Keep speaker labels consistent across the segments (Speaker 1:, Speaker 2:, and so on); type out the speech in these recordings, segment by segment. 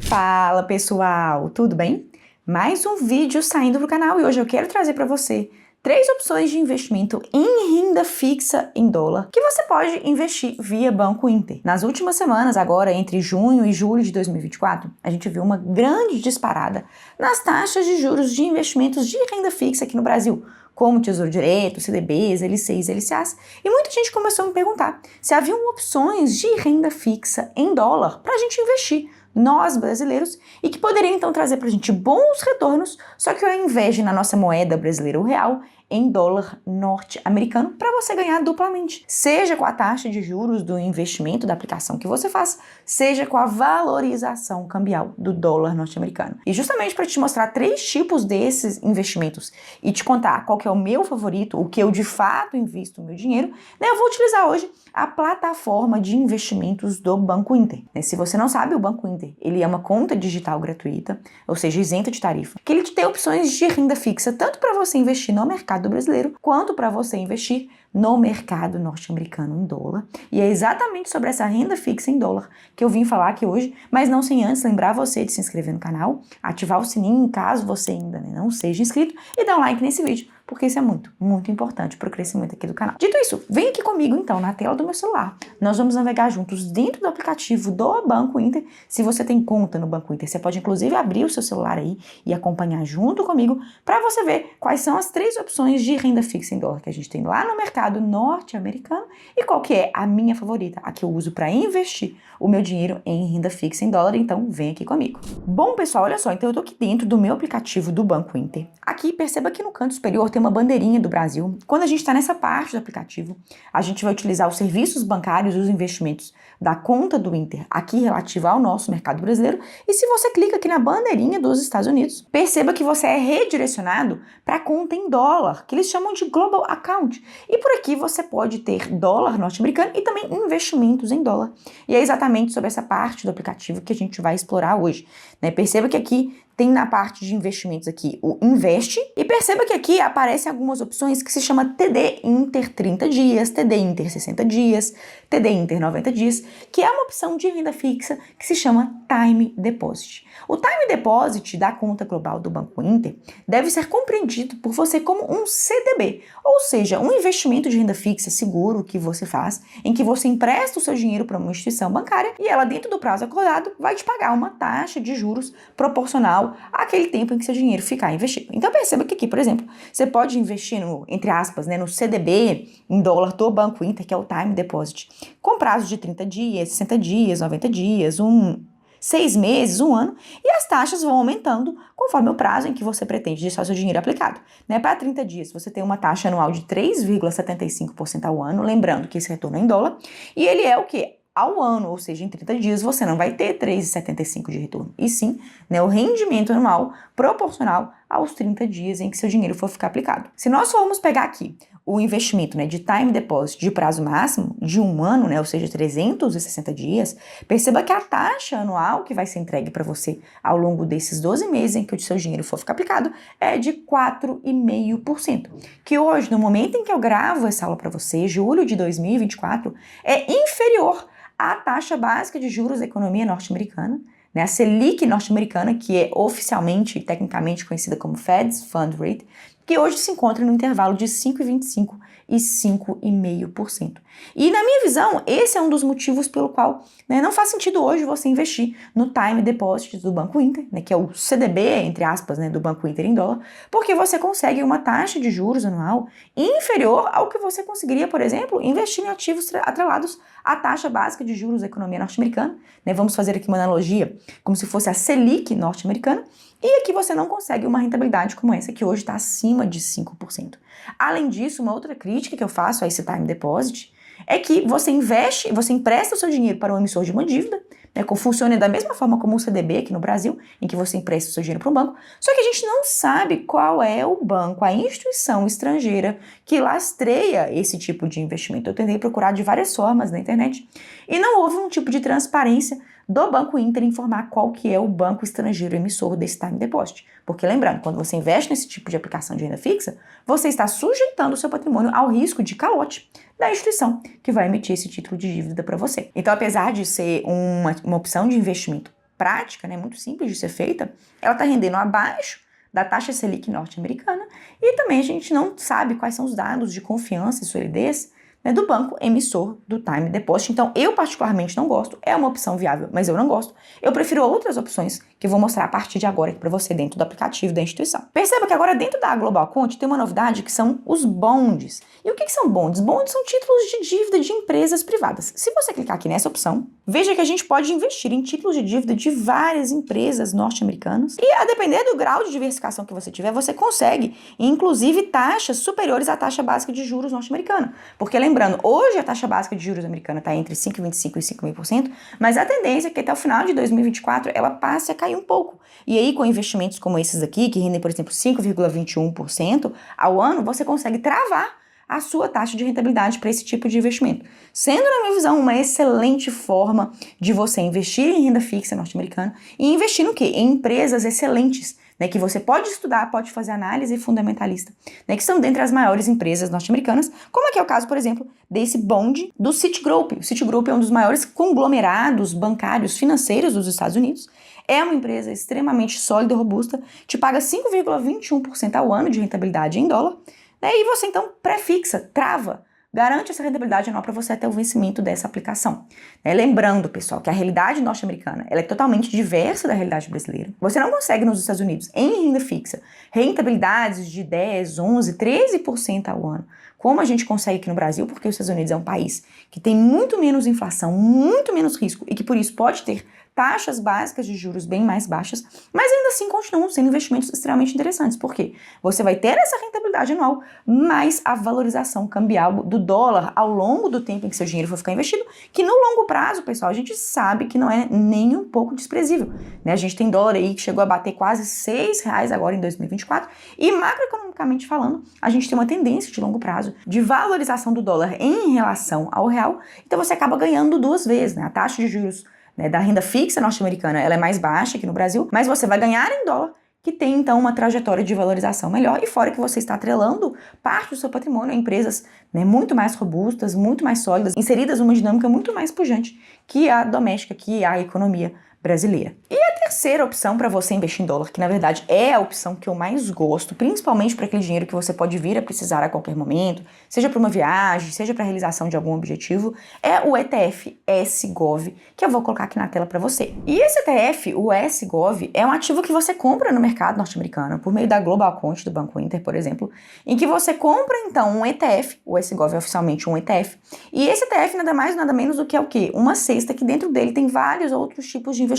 Speaker 1: Fala pessoal, tudo bem? Mais um vídeo saindo do canal e hoje eu quero trazer para você 3 opções de investimento em renda fixa em dólar que você pode investir via Banco Inter. Nas últimas semanas, agora entre junho e julho de 2024, a gente viu uma grande disparada nas taxas de juros de investimentos de renda fixa aqui no Brasil, como Tesouro Direto, CDBs, LCIs, LCAs, e muita gente começou a me perguntar se haviam opções de renda fixa em dólar para a gente investir, nós brasileiros, e que poderiam então trazer para a gente bons retornos, só que ao invés de na nossa moeda brasileira, o real, em dólar norte-americano, para você ganhar duplamente. Seja com a taxa de juros do investimento da aplicação que você faz, seja com a valorização cambial do dólar norte-americano. E justamente para te mostrar 3 tipos desses investimentos e te contar qual que é o meu favorito, o que eu de fato invisto o meu dinheiro, né, eu vou utilizar hoje a plataforma de investimentos do Banco Inter. Se você não sabe, o Banco Inter, ele é uma conta digital gratuita, ou seja, isenta de tarifa, que ele te tem opções de renda fixa, tanto para você investir no mercado brasileiro, quanto para você investir no mercado norte-americano em dólar. E é exatamente sobre essa renda fixa em dólar que eu vim falar aqui hoje, mas não sem antes lembrar você de se inscrever no canal, ativar o sininho caso você ainda não seja inscrito e dar um like nesse vídeo, porque isso é muito, muito importante para o crescimento aqui do canal. Dito isso, vem aqui comigo então na tela do meu celular. Nós vamos navegar juntos dentro do aplicativo do Banco Inter. Se você tem conta no Banco Inter, você pode inclusive abrir o seu celular aí e acompanhar junto comigo para você ver quais são as 3 opções de renda fixa em dólar que a gente tem lá no mercado norte-americano e qual que é a minha favorita, a que eu uso para investir o meu dinheiro em renda fixa em dólar. Então vem aqui comigo. Bom pessoal, olha só, então eu tô aqui dentro do meu aplicativo do Banco Inter. Aqui, perceba que no canto superior tem uma bandeirinha do Brasil. Quando a gente está nessa parte do aplicativo, a gente vai utilizar os serviços bancários e os investimentos da conta do Inter, aqui relativa ao nosso mercado brasileiro. E se você clica aqui na bandeirinha dos Estados Unidos, perceba que você é redirecionado para a conta em dólar, que eles chamam de Global Account. E por aqui você pode ter dólar norte-americano e também investimentos em dólar. E é exatamente sobre essa parte do aplicativo que a gente vai explorar hoje, né? Perceba que aqui tem na parte de investimentos aqui o Investe e perceba que aqui aparecem algumas opções que se chama TD Inter 30 dias, TD Inter 60 dias, TD Inter 90 dias, que é uma opção de renda fixa que se chama Time Deposit. O Time Deposit da conta global do Banco Inter deve ser compreendido por você como um CDB, ou seja, um investimento de renda fixa seguro que você faz, em que você empresta o seu dinheiro para uma instituição bancária e ela, dentro do prazo acordado, vai te pagar uma taxa de juros proporcional àquele tempo em que seu dinheiro ficar investido. Então perceba que aqui, por exemplo, você pode investir no, entre aspas, né, no CDB em dólar do Banco Inter, que é o Time Deposit, com prazo de 30 dias, 60 dias, 90 dias, 6 meses, 1 ano, e as taxas vão aumentando conforme o prazo em que você pretende deixar o seu dinheiro aplicado. Né? Para 30 dias, você tem uma taxa anual de 3,75% ao ano, lembrando que esse retorno é em dólar, e ele é o quê? Ao ano, ou seja, em 30 dias, você não vai ter 3,75 de retorno, e sim, né, o rendimento anual proporcional aos 30 dias em que seu dinheiro for ficar aplicado. Se nós formos pegar aqui o investimento, né, de Time Deposit de prazo máximo de 1 ano, né, ou seja, 360 dias, perceba que a taxa anual que vai ser entregue para você ao longo desses 12 meses em que o seu dinheiro for ficar aplicado é de 4,5%, que hoje, no momento em que eu gravo essa aula para você, julho de 2024, é inferior à taxa básica de juros da economia norte-americana, né, a Selic norte-americana, que é oficialmente e tecnicamente conhecida como Fed's Fund Rate, que hoje se encontra no intervalo de 5,25% e 5,5%. E na minha visão, esse é um dos motivos pelo qual, né, não faz sentido hoje você investir no Time Deposit do Banco Inter, né, que é o CDB, entre aspas, né, do Banco Inter em dólar, porque você consegue uma taxa de juros anual inferior ao que você conseguiria, por exemplo, investir em ativos atrelados à taxa básica de juros da economia norte-americana. Né, vamos fazer aqui uma analogia, como se fosse a Selic norte-americana, e aqui você não consegue uma rentabilidade como essa, que hoje está acima de 5%. Além disso, uma outra crítica que eu faço a esse Time Deposit é que você investe, você empresta o seu dinheiro para um emissor de uma dívida, né, que funciona da mesma forma como o CDB aqui no Brasil, em que você empresta o seu dinheiro para um banco, só que a gente não sabe qual é o banco, a instituição estrangeira que lastreia esse tipo de investimento. Eu tentei procurar de várias formas na internet e não houve um tipo de transparência do Banco Inter informar qual que é o banco estrangeiro emissor desse Time Deposit. Porque lembrando, quando você investe nesse tipo de aplicação de renda fixa, você está sujeitando o seu patrimônio ao risco de calote da instituição que vai emitir esse título de dívida para você. Então, apesar de ser uma opção de investimento prática, né, muito simples de ser feita, ela está rendendo abaixo da taxa Selic norte-americana e também a gente não sabe quais são os dados de confiança e solidez, né, do banco emissor do time deposit. Então, eu particularmente não gosto, é uma opção viável, mas eu não gosto. Eu prefiro outras opções que eu vou mostrar a partir de agora aqui para você dentro do aplicativo da instituição. Perceba que agora dentro da Global Account tem uma novidade que são os bonds. E o que são bonds? Bonds são títulos de dívida de empresas privadas. Se você clicar aqui nessa opção, veja que a gente pode investir em títulos de dívida de várias empresas norte-americanas e, a depender do grau de diversificação que você tiver, você consegue, inclusive, taxas superiores à taxa básica de juros norte-americana. Porque, lembrando, hoje a taxa básica de juros americana está entre 5,25% e 5,5%, mas a tendência é que até o final de 2024 ela passe a cair um pouco. E aí, com investimentos como esses aqui, que rendem, por exemplo, 5,21% ao ano, você consegue travar a sua taxa de rentabilidade para esse tipo de investimento. Sendo, na minha visão, uma excelente forma de você investir em renda fixa norte-americana e investir no quê? Em empresas excelentes, né, que você pode estudar, pode fazer análise fundamentalista, né, que são dentre as maiores empresas norte-americanas, como aqui é o caso, por exemplo, desse bond do Citigroup. O Citigroup é um dos maiores conglomerados bancários financeiros dos Estados Unidos. É uma empresa extremamente sólida e robusta, te paga 5,21% ao ano de rentabilidade em dólar, né, e você então pré-fixa, trava, garante essa rentabilidade anual para você até o vencimento dessa aplicação. Lembrando, pessoal, que a realidade norte-americana ela é totalmente diversa da realidade brasileira. Você não consegue nos Estados Unidos, em renda fixa, rentabilidades de 10, 11, 13% ao ano, como a gente consegue aqui no Brasil, porque os Estados Unidos é um país que tem muito menos inflação, muito menos risco e que por isso pode ter taxas básicas de juros bem mais baixas, mas ainda assim continuam sendo investimentos extremamente interessantes. Por quê? Você vai ter essa rentabilidade anual, mais a valorização cambial do dólar ao longo do tempo em que seu dinheiro for ficar investido, que no longo prazo, pessoal, a gente sabe que não é nem um pouco desprezível, né? A gente tem dólar aí que chegou a bater quase R$6 agora em 2024 e macroeconomicamente falando, a gente tem uma tendência de longo prazo de valorização do dólar em relação ao real, então você acaba ganhando duas vezes, né? A taxa de juros da renda fixa norte-americana, ela é mais baixa aqui no Brasil, mas você vai ganhar em dólar, que tem então uma trajetória de valorização melhor, e fora que você está atrelando parte do seu patrimônio a empresas, né, muito mais robustas, muito mais sólidas, inseridas numa dinâmica muito mais pujante que a doméstica, que a economia brasileira. E a terceira opção para você investir em dólar, que na verdade é a opção que eu mais gosto, principalmente para aquele dinheiro que você pode vir a precisar a qualquer momento, seja para uma viagem, seja para a realização de algum objetivo, é o ETF SGOV, que eu vou colocar aqui na tela para você. E esse ETF, o SGOV, é um ativo que você compra no mercado norte-americano, por meio da Global Account do Banco Inter, por exemplo, em que você compra então um ETF, o SGOV é oficialmente um ETF, e esse ETF nada mais nada menos do que é o quê? Uma cesta que dentro dele tem vários outros tipos de investimento.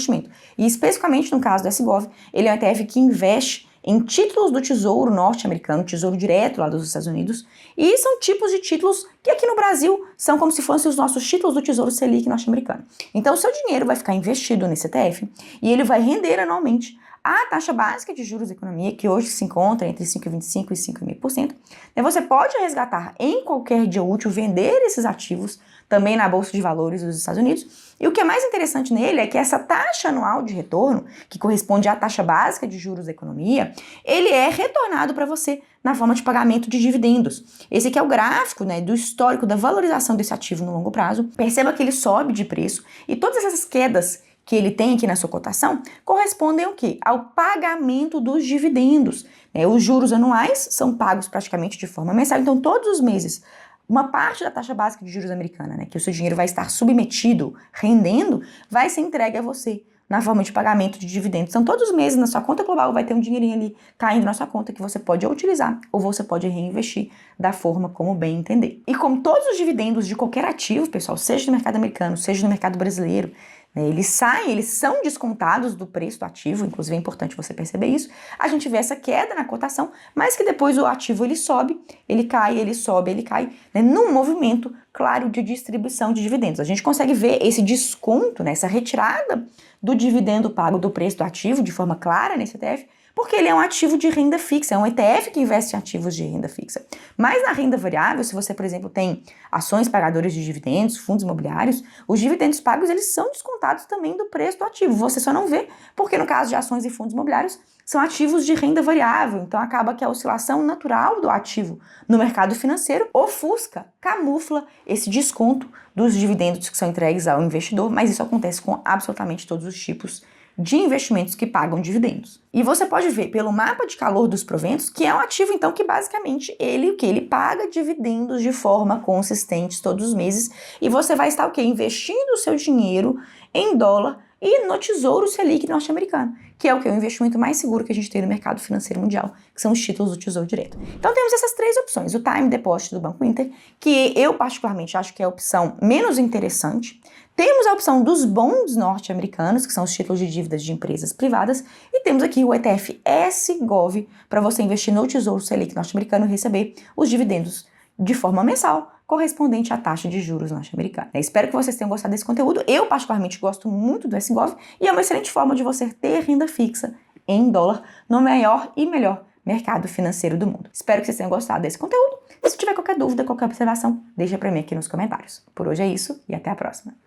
Speaker 1: E especificamente no caso do SGOV, ele é um ETF que investe em títulos do Tesouro norte-americano, Tesouro Direto lá dos Estados Unidos, e são tipos de títulos que aqui no Brasil são como se fossem os nossos títulos do Tesouro Selic norte-americano. Então o seu dinheiro vai ficar investido nesse ETF e ele vai render anualmente a taxa básica de juros da economia, que hoje se encontra entre 5,25% e 5,5%. Você pode resgatar em qualquer dia útil, vender esses ativos também na Bolsa de Valores dos Estados Unidos. E o que é mais interessante nele é que essa taxa anual de retorno, que corresponde à taxa básica de juros da economia, ele é retornado para você na forma de pagamento de dividendos. Esse aqui é o gráfico, né, do histórico da valorização desse ativo no longo prazo. Perceba que ele sobe de preço e todas essas quedas que ele tem aqui na sua cotação correspondem ao quê? Ao pagamento dos dividendos. Os juros anuais são pagos praticamente de forma mensal, então todos os meses uma parte da taxa básica de juros americana, né, que o seu dinheiro vai estar submetido, rendendo, vai ser entregue a você na forma de pagamento de dividendos. Então, todos os meses na sua conta global vai ter um dinheirinho ali caindo na sua conta que você pode utilizar ou você pode reinvestir da forma como bem entender. E como todos os dividendos de qualquer ativo, pessoal, seja no mercado americano, seja no mercado brasileiro, eles são descontados do preço do ativo, inclusive é importante você perceber isso. A gente vê essa queda na cotação, mas que depois o ativo ele sobe, ele cai, ele sobe, ele cai, né, num movimento claro de distribuição de dividendos. A gente consegue ver esse desconto, né, essa retirada do dividendo pago do preço do ativo de forma clara nesse ETF, porque ele é um ativo de renda fixa, é um ETF que investe em ativos de renda fixa. Mas na renda variável, se você, por exemplo, tem ações pagadoras de dividendos, fundos imobiliários, os dividendos pagos eles são descontados também do preço do ativo. Você só não vê, porque no caso de ações e fundos imobiliários, são ativos de renda variável, então acaba que a oscilação natural do ativo no mercado financeiro ofusca, camufla esse desconto dos dividendos que são entregues ao investidor, mas isso acontece com absolutamente todos os tipos de investimentos que pagam dividendos. E você pode ver pelo mapa de calor dos proventos que é um ativo, então, que basicamente ele paga dividendos de forma consistente todos os meses e você vai estar o quê? Investindo o seu dinheiro em dólar e no Tesouro Selic norte-americano, que é o que? O investimento mais seguro que a gente tem no mercado financeiro mundial, que são os títulos do Tesouro Direto. Então temos essas três opções, o Time Deposit do Banco Inter, que eu particularmente acho que é a opção menos interessante. Temos a opção dos bonds norte-americanos, que são os títulos de dívidas de empresas privadas, e temos aqui o ETF SGOV, para você investir no Tesouro Selic norte-americano e receber os dividendos de forma mensal, correspondente à taxa de juros norte-americana. Espero que vocês tenham gostado desse conteúdo. Eu, particularmente, gosto muito do SGOV e é uma excelente forma de você ter renda fixa em dólar no maior e melhor mercado financeiro do mundo. Espero que vocês tenham gostado desse conteúdo. E se tiver qualquer dúvida, qualquer observação, deixa para mim aqui nos comentários. Por hoje é isso e até a próxima.